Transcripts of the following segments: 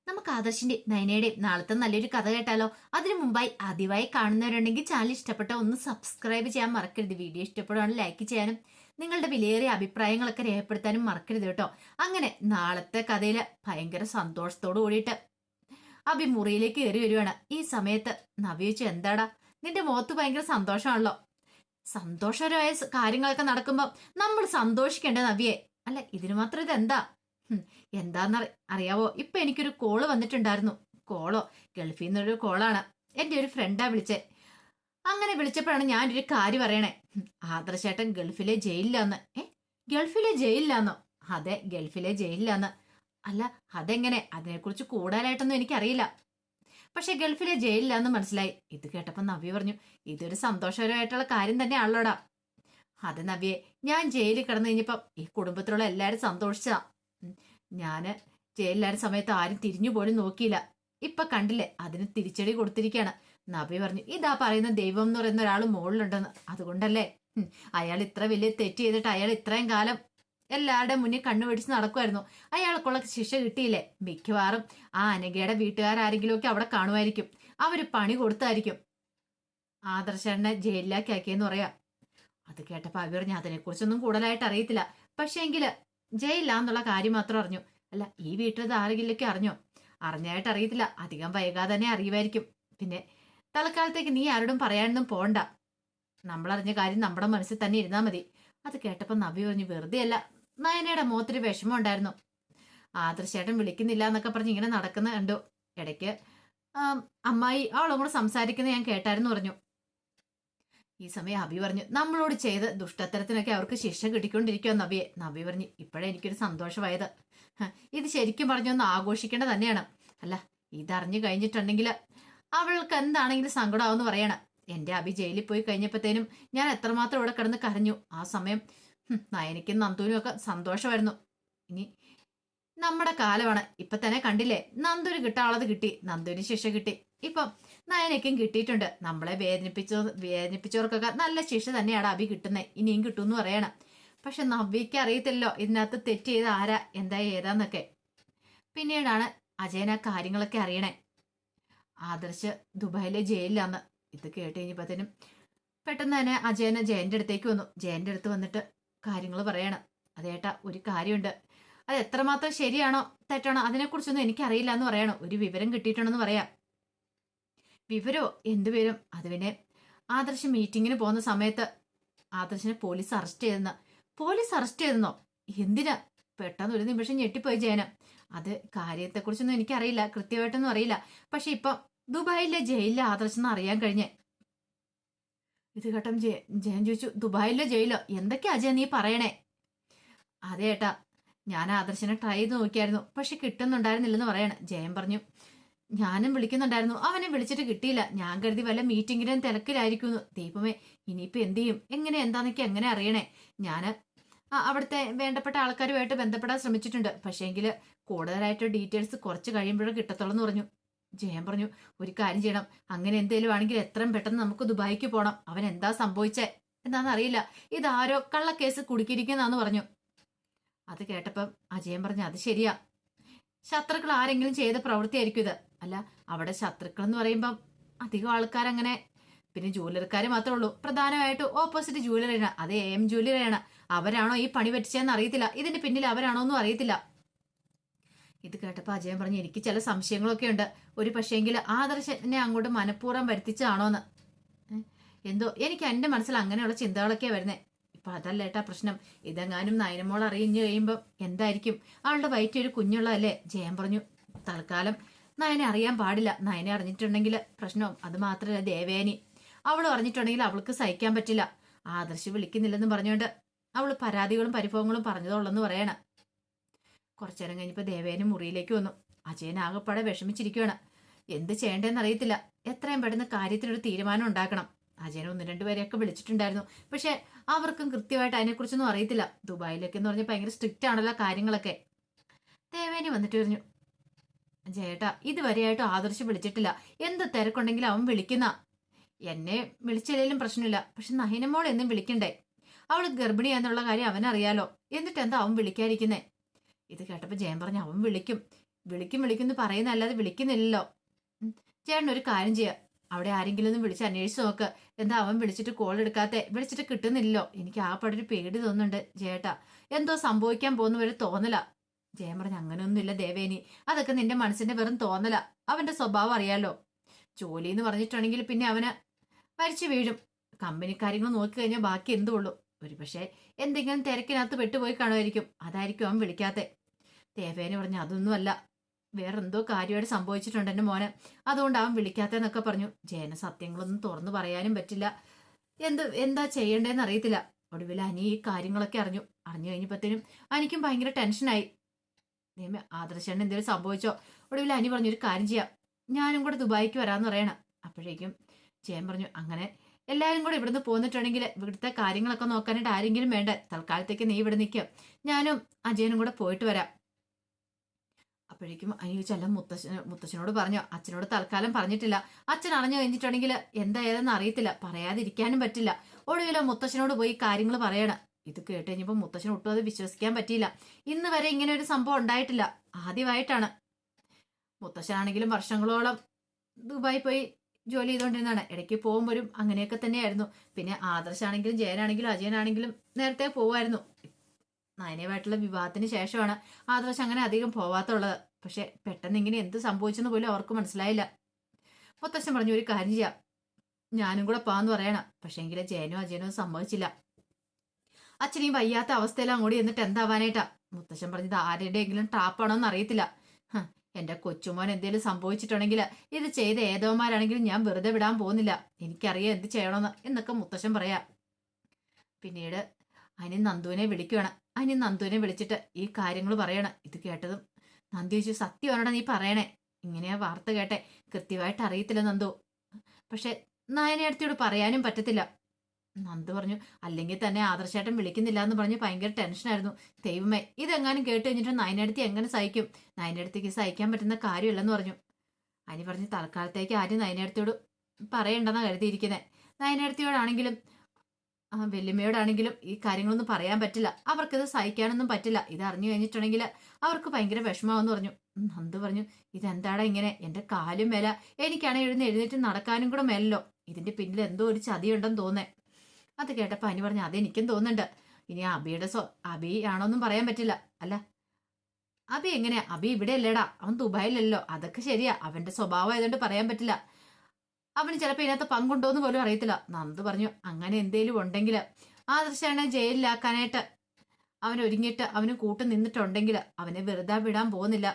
നമുക്ക് ആദർശിന്റെ നയനയുടെയും നാളത്തെ നല്ലൊരു കഥ കേട്ടാലോ? അതിനു മുമ്പായി ആദ്യമായി കാണുന്നവരുണ്ടെങ്കിൽ ചാനൽ ഇഷ്ടപ്പെട്ട ഒന്ന് സബ്സ്ക്രൈബ് ചെയ്യാൻ മറക്കരുത്. വീഡിയോ ഇഷ്ടപ്പെടുവാണെങ്കിൽ ലൈക്ക് ചെയ്യാനും നിങ്ങളുടെ വിലയേറിയ അഭിപ്രായങ്ങളൊക്കെ രേഖപ്പെടുത്താനും മറക്കരുത് കേട്ടോ. അങ്ങനെ നാളത്തെ കഥയില് ഭയങ്കര സന്തോഷത്തോടു കൂടിയിട്ട് അഭി മുറിയിലേക്ക് കയറി വരുവാണ്. ഈ സമയത്ത് നവ്യ ചോദിച്ചു, എന്താടാ നിന്റെ മുഖത്ത് ഭയങ്കര സന്തോഷമാണല്ലോ? സന്തോഷകരമായ കാര്യങ്ങളൊക്കെ നടക്കുമ്പോൾ നമ്മൾ സന്തോഷിക്കേണ്ട നവ്യേ. അല്ല ഇതിന് മാത്രം ഇതെന്താ? എന്താന്ന് അറിയാവോ, ഇപ്പൊ എനിക്കൊരു കോള് വന്നിട്ടുണ്ടായിരുന്നു. കോളോ? ഗൾഫിൽ നിന്നൊരു കോളാണ്. എന്റെ ഒരു ഫ്രണ്ടാ വിളിച്ചേ. അങ്ങനെ വിളിച്ചപ്പോഴാണ് ഞാനൊരു കാര്യം പറയണേ. ആദർശേട്ടൻ ഗൾഫിലെ ജയിലിലാന്ന്. ഗൾഫിലെ ജയിലിലാന്നോ? അതെ, ഗൾഫിലെ ജയിലിലാന്ന്. അല്ല അതെങ്ങനെ? അതിനെക്കുറിച്ച് കൂടുതലായിട്ടൊന്നും എനിക്കറിയില്ല. പക്ഷെ ഗൾഫിലെ ജയിലിലാന്ന് മനസ്സിലായി. ഇത് കേട്ടപ്പോ നവ്യ പറഞ്ഞു, ഇതൊരു സന്തോഷകരമായിട്ടുള്ള കാര്യം തന്നെയാണല്ലോടാ. അത് നവ്യെ, ഞാൻ ജയിലിൽ കിടന്നു കഴിഞ്ഞപ്പം ഈ കുടുംബത്തിലുള്ള എല്ലാരും സന്തോഷിച്ചതാ. ഞാന് ജയിലിലായ സമയത്ത് ആരും തിരിഞ്ഞു പോലും നോക്കിയില്ല. ഇപ്പൊ കണ്ടില്ലേ, അതിന് തിരിച്ചടി കൊടുത്തിരിക്കുകയാണ്. നബി പറഞ്ഞു, ഇതാ പറയുന്ന ദൈവം എന്ന് പറയുന്ന ഒരാൾ മുകളിലുണ്ടെന്ന്. അതുകൊണ്ടല്ലേ അയാൾ ഇത്ര വലിയ തെറ്റ് ചെയ്തിട്ട് അയാൾ ഇത്രയും കാലം എല്ലാവരുടെ മുന്നിൽ കണ്ണു പിടിച്ച് നടക്കുമായിരുന്നു. അയാൾക്കുള്ള ശിക്ഷ കിട്ടിയില്ലേ? മിക്കവാറും ആ അനഘയുടെ വീട്ടുകാരെങ്കിലും ഒക്കെ അവിടെ കാണുമായിരിക്കും. അവര് പണി കൊടുത്തായിരിക്കും ആദർശനെ ജയിലിലാക്കി ആക്കിയെന്ന് പറയാം. അത് കേട്ടപ്പോ അവ പറഞ്ഞു, അതിനെക്കുറിച്ചൊന്നും കൂടുതലായിട്ട് അറിയത്തില്ല. പക്ഷെ എങ്കില് ജയിലില്ലാന്നുള്ള കാര്യം മാത്രം അറിഞ്ഞു. അല്ല ഈ വീട്ടിൽ ആരെങ്കിലൊക്കെ അറിഞ്ഞോ? അറിഞ്ഞായിട്ട് അറിയത്തില്ല, അധികം വൈകാതെ തന്നെ അറിയുമായിരിക്കും. പിന്നെ തൽക്കാലത്തേക്ക് നീ ആരോടും പറയാനൊന്നും പോണ്ട. നമ്മളറിഞ്ഞ കാര്യം നമ്മുടെ മനസ്സിൽ തന്നെ ഇരുന്നാ മതി. അത് കേട്ടപ്പോ നബി പറഞ്ഞു, വെറുതെ അല്ല, നയനയുടെ മുഖത്തൊരു വിഷമം ഉണ്ടായിരുന്നു. ആദർശേട്ടൻ വിളിക്കുന്നില്ല എന്നൊക്കെ പറഞ്ഞ് ഇങ്ങനെ നടക്കുന്ന കണ്ടു. ഇടയ്ക്ക് അമ്മായി അവളും കൂടെ സംസാരിക്കുന്നത് ഞാൻ കേട്ടായിരുന്നു പറഞ്ഞു. ഈ സമയം അബി പറഞ്ഞു, നമ്മളോട് ചെയ്ത് ദുഷ്ടത്തരത്തിനൊക്കെ അവർക്ക് ശിക്ഷ കിട്ടിക്കൊണ്ടിരിക്കുമോ നബിയെ? നബി പറഞ്ഞു, ഇപ്പോഴേ എനിക്കൊരു സന്തോഷമായത്. ഇത് ശരിക്കും പറഞ്ഞൊന്ന് ആഘോഷിക്കേണ്ട തന്നെയാണ്. അല്ല ഇതറിഞ്ഞു കഴിഞ്ഞിട്ടുണ്ടെങ്കിൽ അവൾക്ക് എന്താണെങ്കിലും സങ്കടമാവെന്ന് പറയണം. എന്റെ അബി ജയിലിൽ പോയി കഴിഞ്ഞപ്പോഴത്തേനും ഞാൻ എത്രമാത്രം ഇവിടെ കിടന്ന് കരഞ്ഞു. ആ സമയം നയനിക്കും നന്ദുവിനും ഒക്കെ സന്തോഷമായിരുന്നു. ഇനി നമ്മുടെ കാലമാണ്. ഇപ്പൊ തന്നെ കണ്ടില്ലേ, നന്ദുവിന് കിട്ടാനുള്ളത് കിട്ടി, നന്ദുവിന് ശിക്ഷ കിട്ടി. ഇപ്പം നയനയ്ക്കും കിട്ടിയിട്ടുണ്ട്. നമ്മളെ വേദനിപ്പിച്ചവർക്കൊക്കെ നല്ല ശിക്ഷ തന്നെയാണ് അഭി കിട്ടുന്നത്. ഇനിയും കിട്ടുമെന്ന് പറയണം. പക്ഷെ നവ്യക്ക് അറിയത്തില്ലല്ലോ ഇതിനകത്ത് തെറ്റ് ചെയ്ത് ആരാ എന്താ ഏതാന്നൊക്കെ. പിന്നീടാണ് അജയൻ ആ കാര്യങ്ങളൊക്കെ അറിയണേ. ആദർശ് ദുബായിലെ ജയിലിലാന്ന്. ഇത് കേട്ട് കഴിഞ്ഞപ്പോഴത്തേനും പെട്ടെന്ന് തന്നെ അജയന് ജയന്റെ അടുത്തേക്ക് വന്നു. ജയന്റെ അടുത്ത് വന്നിട്ട് കാര്യങ്ങൾ പറയണം. അതേട്ടാ, ഒരു കാര്യമുണ്ട്. അത് എത്രമാത്രം ശരിയാണോ തെറ്റാണോ അതിനെക്കുറിച്ചൊന്നും എനിക്കറിയില്ല എന്ന് പറയണോ. ഒരു വിവരം കിട്ടിയിട്ടുണ്ടെന്ന് പറയാം. വിവരോ? എന്ത് വിവരം? അത് പിന്നെ ആദർശ് മീറ്റിങ്ങിന് പോകുന്ന സമയത്ത് ആദർശിനെ പോലീസ് അറസ്റ്റ് ചെയ്തെന്ന്. പോലീസ് അറസ്റ്റ് ചെയ്തെന്നോ? എന്തിനാ? പെട്ടെന്ന് ഒരു നിമിഷം ഞെട്ടിപ്പോയി ജയന്. അത് കാര്യത്തെക്കുറിച്ചൊന്നും എനിക്കറിയില്ല, കൃത്യമായിട്ടൊന്നും അറിയില്ല. പക്ഷെ ഇപ്പം ദുബായിലെ ജയിലിലെ ആദർശെന്ന് അറിയാൻ കഴിഞ്ഞേ. ഇത് കേട്ടം ജയൻ ചോദിച്ചു, ദുബായിലെ ജയിലോ? എന്തൊക്കെയാ അജയ നീ പറയണേ? അതെ ഏട്ടാ, ഞാൻ ആദർശനെ ട്രൈ ചെയ്ത് നോക്കിയായിരുന്നു, പക്ഷെ കിട്ടുന്നുണ്ടായിരുന്നില്ലെന്ന് പറയണ. ജയൻ പറഞ്ഞു, ഞാനും വിളിക്കുന്നുണ്ടായിരുന്നു, അവനെ വിളിച്ചിട്ട് കിട്ടിയില്ല. ഞാൻ കരുതി വല്ല മീറ്റിങ്ങിനും തിരക്കിലായിരിക്കുന്നു. ദൈവമേ, ഇനിയിപ്പോ എന്ത് ചെയ്യും? എങ്ങനെ എന്താന്നൊക്കെ എങ്ങനെ അറിയണേ? ഞാൻ അവിടുത്തെ വേണ്ടപ്പെട്ട ആൾക്കാരുമായിട്ട് ബന്ധപ്പെടാൻ ശ്രമിച്ചിട്ടുണ്ട്. പക്ഷേങ്കിൽ കൂടുതലായിട്ട് ഡീറ്റെയിൽസ് കുറച്ച് കഴിയുമ്പോഴേ കിട്ടത്തുള്ളൂ എന്ന് പറഞ്ഞു. ജയൻ പറഞ്ഞു, ഒരു കാര്യം ചെയ്യണം. അങ്ങനെ എന്തെങ്കിലും ആണെങ്കിൽ എത്രയും പെട്ടെന്ന് നമുക്ക് ദുബായിക്ക് പോകണം. അവൻ എന്താ സംഭവിച്ചേ എന്താണെന്ന് അറിയില്ല. ഇതാരോ കള്ളക്കേസ് കുടുക്കിയിരിക്കുന്നാന്ന് പറഞ്ഞു. അത് കേട്ടപ്പം അജയൻ പറഞ്ഞു, അത് ശരിയാ, ശത്രുക്കൾ ആരെങ്കിലും ചെയ്ത പ്രവൃത്തിയായിരിക്കും ഇത്. അല്ല അവിടെ ശത്രുക്കൾ എന്ന് പറയുമ്പം അധികം ആൾക്കാരങ്ങനെ, പിന്നെ ജൂവലറിക്കാർ മാത്രമേ ഉള്ളൂ. പ്രധാനമായിട്ട് ഓപ്പോസിറ്റ് ജൂവലറിയാണ്, അത് AM ജൂവലറിയാണ്. അവരാണോ ഈ പണി പറ്റിച്ചതെന്ന് അറിയത്തില്ല. ഇതിന്റെ പിന്നിൽ അവരാണോ എന്നും അറിയത്തില്ല. ഇത് കേട്ടപ്പോൾ അജയൻ പറഞ്ഞു, എനിക്ക് ചില സംശയങ്ങളൊക്കെ ഉണ്ട്. ഒരു പക്ഷേങ്കിൽ ആദർശനെ അങ്ങോട്ട് മനഃപൂർവ്വം വരുത്തിച്ചതാണോന്ന്. എന്തോ എനിക്ക് എൻ്റെ മനസ്സിൽ അങ്ങനെയുള്ള ചിന്തകളൊക്കെയാണ് വരുന്നത്. ഇപ്പൊ അതല്ല ഏട്ടാ പ്രശ്നം. ഇതെങ്ങാനും നയനമോൾ അറിഞ്ഞു കഴിയുമ്പോൾ എന്തായിരിക്കും? അവളുടെ വയറ്റിൽ ഒരു കുഞ്ഞുള്ളതല്ലേ? ജയൻ പറഞ്ഞു, തൽക്കാലം നയനെ അറിയാൻ പാടില്ല. നയനെ അറിഞ്ഞിട്ടുണ്ടെങ്കിൽ പ്രശ്നവും. അത് മാത്രമല്ല ദേവേനി, അവൾ അറിഞ്ഞിട്ടുണ്ടെങ്കിൽ അവൾക്ക് സഹിക്കാൻ പറ്റില്ല. ആദർശ് വിളിക്കുന്നില്ലെന്ന് പറഞ്ഞുകൊണ്ട് അവൾ പരാതികളും പരിഭവങ്ങളും പറഞ്ഞതോളെന്ന് പറയണം. കുറച്ചേരം കഴിഞ്ഞപ്പോൾ ദേവേനി മുറിയിലേക്ക് വന്നു. അജയൻ ആകെപ്പാടെ വിഷമിച്ചിരിക്കുകയാണ്. എന്ത് ചെയ്യേണ്ടതെന്ന് അറിയത്തില്ല. എത്രയും പെട്ടെന്ന് കാര്യത്തിനൊരു തീരുമാനം ഉണ്ടാക്കണം. അജയൻ 1-2 പേരെയൊക്കെ വിളിച്ചിട്ടുണ്ടായിരുന്നു. പക്ഷെ അവർക്കും കൃത്യമായിട്ട് അതിനെക്കുറിച്ചൊന്നും അറിയത്തില്ല. ദുബായിലൊക്കെ എന്ന് പറഞ്ഞാൽ ഭയങ്കര സ്ട്രിക്റ്റ് ആണല്ലോ കാര്യങ്ങളൊക്കെ. ദേവേനി വന്നിട്ട് പറഞ്ഞു, ജയേട്ടാ ഇതുവരെയായിട്ടും ആദർശ് വിളിച്ചിട്ടില്ല. എന്ത് തിരക്കുണ്ടെങ്കിലും അവൻ വിളിക്കുന്ന. എന്നെ വിളിച്ചില്ലെങ്കിലും പ്രശ്നമില്ല, പക്ഷെ നഹിനമോൾ എന്നും വിളിക്കണ്ടേ? അവൾ ഗർഭിണിയാന്നുള്ള കാര്യം അവനറിയാലോ. എന്നിട്ട് എന്താ അവൻ വിളിക്കാതിരിക്കുന്നേ? ഇത് കേട്ടപ്പോൾ ജയൻ പറഞ്ഞു, അവൻ വിളിക്കും. വിളിക്കും വിളിക്കുന്നു പറയുന്നല്ലാതെ വിളിക്കുന്നില്ലല്ലോ. ചേട്ടൻ ഒരു കാര്യം ചെയ്യുക, അവിടെ ആരെങ്കിലും ഒന്ന് വിളിച്ച് അന്വേഷിച്ച് നോക്ക്. എന്താ അവൻ വിളിച്ചിട്ട് കോൾ എടുക്കാത്തെ? വിളിച്ചിട്ട് കിട്ടുന്നില്ലല്ലോ. എനിക്ക് ആ പടൊരു പേടി തോന്നുന്നുണ്ട് ചേട്ടാ. എന്തോ സംഭവിക്കാൻ പോകുന്ന വരെ തോന്നല. ജയൻ പറഞ്ഞു, അങ്ങനെയൊന്നുമില്ല ദേവേനി, അതൊക്കെ നിന്റെ മനസ്സിന്റെ വെറും തോന്നല. അവന്റെ സ്വഭാവം അറിയാലോ. ജോലി എന്ന് പറഞ്ഞിട്ടുണ്ടെങ്കിൽ പിന്നെ അവന് മരിച്ചു വീഴും. കമ്പനി കാര്യങ്ങൾ നോക്കി കഴിഞ്ഞാൽ ബാക്കി എന്തോ ഉള്ളൂ. ഒരു പക്ഷേ എന്തെങ്കിലും തിരക്കിനകത്ത് പെട്ടുപോയി കാണുമായിരിക്കും, അതായിരിക്കും അവൻ വിളിക്കാത്തെ. ദേവേനി പറഞ്ഞു, അതൊന്നുമല്ല, വേറെന്തോ കാര്യമായിട്ട് സംഭവിച്ചിട്ടുണ്ട് എൻ്റെ മോനെ, അതുകൊണ്ട് അവൻ വിളിക്കാത്തെന്നൊക്കെ പറഞ്ഞു. ജയന് സത്യങ്ങളൊന്നും തുറന്നു പറയാനും പറ്റില്ല, എന്താ ചെയ്യേണ്ടതെന്ന് അറിയത്തില്ല. ഒടുവിൽ അനി ഈ കാര്യങ്ങളൊക്കെ അറിഞ്ഞു കഴിഞ്ഞപ്പോഴത്തേനും അനിക്കും ഭയങ്കര ടെൻഷനായി. ആദർശന് എന്തെങ്കിലും സംഭവിച്ചോ? ഒടുവിൽ അനി പറഞ്ഞു, ഒരു കാര്യം ചെയ്യാം, ഞാനും കൂടെ ദുബായിക്ക് വരാമെന്ന് പറയണം. അപ്പോഴേക്കും ജയൻ പറഞ്ഞു, അങ്ങനെ എല്ലാവരും കൂടെ ഇവിടുന്ന് പോന്നിട്ടുണ്ടെങ്കിൽ ഇവിടുത്തെ കാര്യങ്ങളൊക്കെ നോക്കാനായിട്ട് ആരെങ്കിലും വേണ്ട, തൽക്കാലത്തേക്ക് നീ ഇവിടെ നിൽക്കും, ഞാനും അജയനും കൂടെ പോയിട്ട് വരാം. അപ്പോഴേക്കും അനിയ ചെല്ലം മുത്തച്ഛനോട് പറഞ്ഞു, അച്ഛനോട് തൽക്കാലം പറഞ്ഞിട്ടില്ല, അച്ഛൻ അറിഞ്ഞു കഴിഞ്ഞിട്ടുണ്ടെങ്കിൽ എന്താ ഏതെന്ന് അറിയത്തില്ല, പറയാതിരിക്കാനും പറ്റില്ല. ഒടുവിലോ മുത്തച്ഛനോട് പോയി കാര്യങ്ങൾ പറയണം. ഇത് കേട്ട് കഴിഞ്ഞപ്പോൾ മുത്തച്ഛൻ ഒട്ടും അത് വിശ്വസിക്കാൻ പറ്റിയില്ല. ഇന്ന് വരെ ഇങ്ങനെ ഒരു സംഭവം ഉണ്ടായിട്ടില്ല, ആദ്യമായിട്ടാണ്. മുത്തശ്ശനാണെങ്കിലും വർഷങ്ങളോളം ദുബായി പോയി ജോലി ചെയ്തുകൊണ്ടിരുന്നതാണ്, ഇടയ്ക്ക് പോകുമ്പോഴും അങ്ങനെയൊക്കെ തന്നെയായിരുന്നു. പിന്നെ ആദർശാണെങ്കിലും ജയനാണെങ്കിലും അജയനാണെങ്കിലും നേരത്തെ പോവായിരുന്നു. നയനയുമായിട്ടുള്ള വിവാഹത്തിന് ശേഷമാണ് ആദർശ് അങ്ങനെ അധികം പോവാത്തുള്ളത്. പക്ഷെ പെട്ടെന്ന് ഇങ്ങനെ എന്ത് സംഭവിച്ചെന്ന് പോലും അവർക്ക് മനസ്സിലായില്ല. മുത്തശ്ശൻ പറഞ്ഞു, ഒരു കാര്യം ചെയ്യാം, ഞാനും കൂടെ പോവാന്ന് പറയണം. പക്ഷെ എങ്കിലും ജയനും അജയനും സമ്മതിച്ചില്ല. അച്ഛനെയും വയ്യാത്ത അവസ്ഥയിലും അങ്ങോട്ട് എന്നിട്ട് എന്താവാനായിട്ടാ? മുത്തശ്ശൻ പറഞ്ഞത് ആരുടെയെങ്കിലും ട്രാപ്പാണോന്ന് അറിയത്തില്ല. എന്റെ കൊച്ചുമോൻ എന്തേലും സംഭവിച്ചിട്ടുണ്ടെങ്കിൽ ഇത് ചെയ്ത ഏതോമാരാണെങ്കിലും ഞാൻ വെറുതെ വിടാൻ പോകുന്നില്ല, എനിക്കറിയാം എന്ത് ചെയ്യണമെന്ന് എന്നൊക്കെ മുത്തശ്ശൻ പറയാ. പിന്നീട് അനി നന്ദുവിനെ വിളിക്കുകയാണ്. അനി നന്ദുവിനെ വിളിച്ചിട്ട് ഈ കാര്യങ്ങൾ പറയണം. ഇത് കേട്ടതും നന്ദു ചോദിച്ചു, സത്യമാണോടാ നീ പറയണേ? ഇങ്ങനെയാ വാർത്ത കേട്ടെ, കൃത്യമായിട്ട് അറിയത്തില്ല നന്ദു, പക്ഷെ നായനടുത്തോട് പറയാനും പറ്റത്തില്ല. നന്ദു പറഞ്ഞു, അല്ലെങ്കിൽ തന്നെ ആദർശേട്ടൻ വിളിക്കുന്നില്ല എന്ന് പറഞ്ഞ് ഭയങ്കര ടെൻഷനായിരുന്നു. ദൈവമേ, ഇതെങ്ങാനും കേട്ട് കഴിഞ്ഞിട്ട് നയനടുത്തി എങ്ങനെ സഹിക്കും? നയനടുത്തേക്ക് സഹിക്കാൻ പറ്റുന്ന കാര്യമല്ലെന്ന് പറഞ്ഞു. അനി പറഞ്ഞു, തൽക്കാലത്തേക്ക് ആരും നയനടുത്തോട് പറയണ്ടെന്നാണ് കരുതിയിരിക്കുന്നത്. നയനടുത്തിയോടാണെങ്കിലും വല്യമ്മയോടാണെങ്കിലും ഈ കാര്യങ്ങളൊന്നും പറയാൻ പറ്റില്ല, അവർക്കിത് സഹിക്കാനൊന്നും പറ്റില്ല. ഇത് അറിഞ്ഞു കഴിഞ്ഞിട്ടുണ്ടെങ്കിൽ അവർക്ക് ഭയങ്കര വിഷമാവെന്ന് പറഞ്ഞു. നന്ദു പറഞ്ഞു, ഇതെന്താടാ ഇങ്ങനെ? എന്റെ കാലും മേല, എനിക്കാണെങ്കിൽ എഴുന്നേറ്റ് നടക്കാനും കൂടെ മേലല്ലോ. ഇതിന്റെ പിന്നിൽ എന്തോ ഒരു ചതിയുണ്ടെന്ന് തോന്നേ. അത് കേട്ടപ്പോൾ അനി പറഞ്ഞു, അതെനിക്കും തോന്നുന്നുണ്ട്. ഇനി അബി ആണോന്നും പറയാൻ പറ്റില്ല. അല്ല, അബി എങ്ങനെയാ? അബി ഇവിടെ അല്ലേടാ, അവൻ ദുബായിലല്ലോ. അതൊക്കെ ശരിയാ, അവന്റെ സ്വഭാവം ആയതുകൊണ്ട് പറയാൻ പറ്റില്ല. അവന് ചിലപ്പോൾ ഇതിനകത്ത് പങ്കുണ്ടോന്ന് പോലും അറിയത്തില്ല. നന്ദു പറഞ്ഞു, അങ്ങനെ എന്തേലും ഉണ്ടെങ്കിൽ ആദർശനെ ജയിലിലാക്കാനായിട്ട് അവൻ ഒരുങ്ങിയിട്ട് അവന് കൂട്ടു നിന്നിട്ടുണ്ടെങ്കിൽ അവനെ വെറുതെ വിടാൻ പോകുന്നില്ല.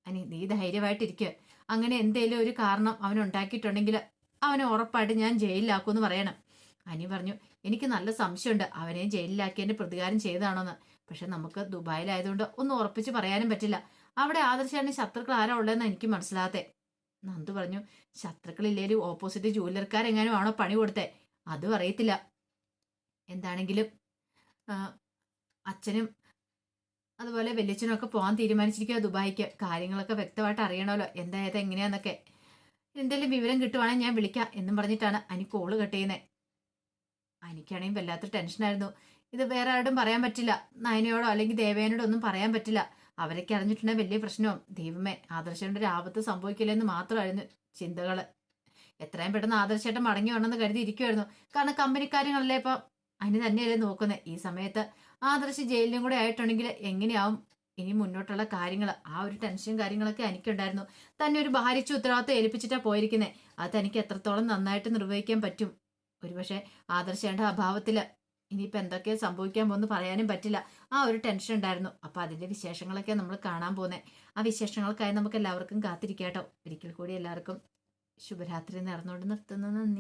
അനി നീ ധൈര്യമായിട്ടിരിക്കുക. അങ്ങനെ എന്തേലും ഒരു കാരണം അവൻ ഉണ്ടാക്കിയിട്ടുണ്ടെങ്കിൽ അവനെ ഉറപ്പായിട്ട് ഞാൻ ജയിലിലാക്കുമെന്ന് പറയണം. അനി പറഞ്ഞു, എനിക്ക് നല്ല സംശയമുണ്ട് അവനെ ജയിലിലാക്കിയതിന്റെ പ്രതികാരം ചെയ്തതാണോന്ന്. പക്ഷെ നമുക്ക് ദുബായിലായതുകൊണ്ട് ഒന്നും ഉറപ്പിച്ച് പറയാനും പറ്റില്ല. അവിടെ ആദർശാണ് ശത്രുക്കൾ ആരാ ഉള്ളതെന്ന് എനിക്ക് മനസ്സിലാകത്തെ. നന്ദു പറഞ്ഞു, ശത്രുക്കളില്ലേലും ഓപ്പോസിറ്റ് ജൂവലർക്കാരെങ്ങാനും ആണോ പണി കൊടുത്തേ? അതും അറിയത്തില്ല. എന്താണെങ്കിലും അച്ഛനും അതുപോലെ വല്യച്ഛനും ഒക്കെ പോകാൻ തീരുമാനിച്ചിരിക്കുക ദുബായിക്ക്. കാര്യങ്ങളൊക്കെ വ്യക്തമായിട്ട് അറിയണമല്ലോ, എന്തായത് എങ്ങനെയാന്നൊക്കെ. എന്തെങ്കിലും വിവരം കിട്ടുവാണെങ്കിൽ ഞാൻ വിളിക്കാം എന്നും പറഞ്ഞിട്ടാണ് അനി കോള് കട്ട് ചെയ്യുന്നത്. എനിക്കാണെങ്കിൽ വല്ലാത്ത ടെൻഷനായിരുന്നു. ഇത് വേറെ ആരോടും പറയാൻ പറ്റില്ല, നയനയോടോ അല്ലെങ്കിൽ ദേവേനോടോ ഒന്നും പറയാൻ പറ്റില്ല. അവരൊക്കെ അറിഞ്ഞിട്ടുണ്ടെങ്കിൽ വലിയ പ്രശ്നവും. ദൈവമേ, ആദർശന്റെ ഒരു ആപത്ത് സംഭവിക്കില്ലെന്ന് മാത്രമായിരുന്നു ചിന്തകള്. എത്രയും പെട്ടെന്ന് ആദർശേട്ടൻ മടങ്ങി വന്നെന്ന് കരുതി ഇരിക്കുമായിരുന്നു. കാരണം കമ്പനിക്കാര്യങ്ങളല്ലേ ഇപ്പം അതിന് തന്നെയല്ലേ നോക്കുന്നത്. ഈ സമയത്ത് ആദർശ് ജയിലിലും കൂടെ ആയിട്ടുണ്ടെങ്കിൽ എങ്ങനെയാവും ഇനി മുന്നോട്ടുള്ള കാര്യങ്ങൾ? ആ ഒരു ടെൻഷൻ കാര്യങ്ങളൊക്കെ എനിക്കുണ്ടായിരുന്നു. തന്നെ ഒരു ഭാരിച്ച ഉത്തരവാദിത്വം ഏൽപ്പിച്ചിട്ടാ പോയിരിക്കുന്നത്. അത് തനിക്ക് എത്രത്തോളം നന്നായിട്ട് നിർവഹിക്കാൻ പറ്റും? ഒരുപക്ഷെ ആദർശേണ്ട അഭാവത്തില് ഇനിയിപ്പോൾ എന്തൊക്കെയാ സംഭവിക്കാൻ പോകുന്നു പറയാനും പറ്റില്ല. ആ ഒരു ടെൻഷൻ ഉണ്ടായിരുന്നു. അപ്പൊ അതിന്റെ വിശേഷങ്ങളൊക്കെ നമ്മൾ കാണാൻ പോകുന്നത്. ആ വിശേഷങ്ങൾക്കായി നമുക്ക് എല്ലാവർക്കും കാത്തിരിക്കാട്ടോ. ഒരിക്കൽ കൂടി എല്ലാവർക്കും ശുഭരാത്രി നേർന്നുകൊണ്ട് നിർത്തുന്നു. നന്ദി.